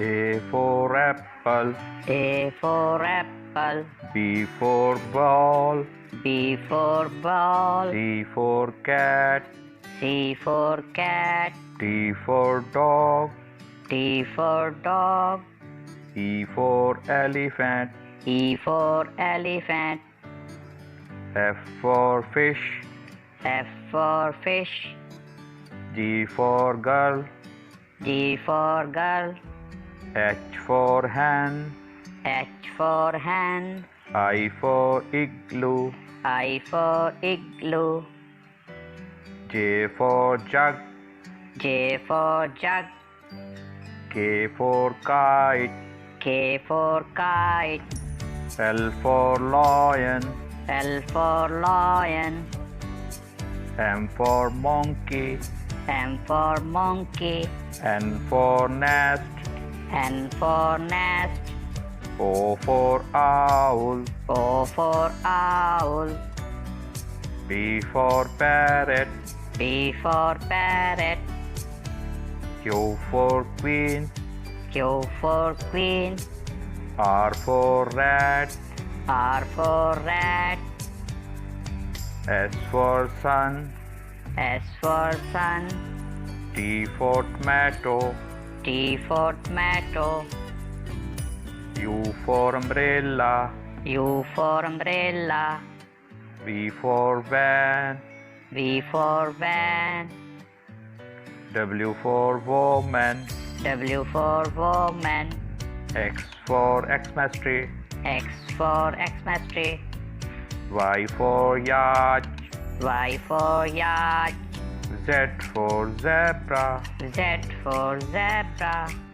A for apple. A for apple. B for ball. B for ball. C for cat. C for cat. D for dog. D for dog. E for elephant. E for elephant. F for fish. F for fish. G for girl. G for girl. H for hen. H for hen. I for igloo. I for igloo. J for jug. J for jug. K for kite. K for kite. L for lion. L for lion. M for monkey. M for monkey. N for nest. N for nest. O for owl. O for owl. P for parrot. P for parrot. Q for queen. Q for queen. R for rat. R for rat. S for sun. S for sun. T for tomato. T for tomato. U for umbrella. U for umbrella. V for van. V for van. W for woman. W for woman. X for Xmas tree. X for Xmas tree. Y for yacht. Y for yacht. Z for zebra. Z for zebra.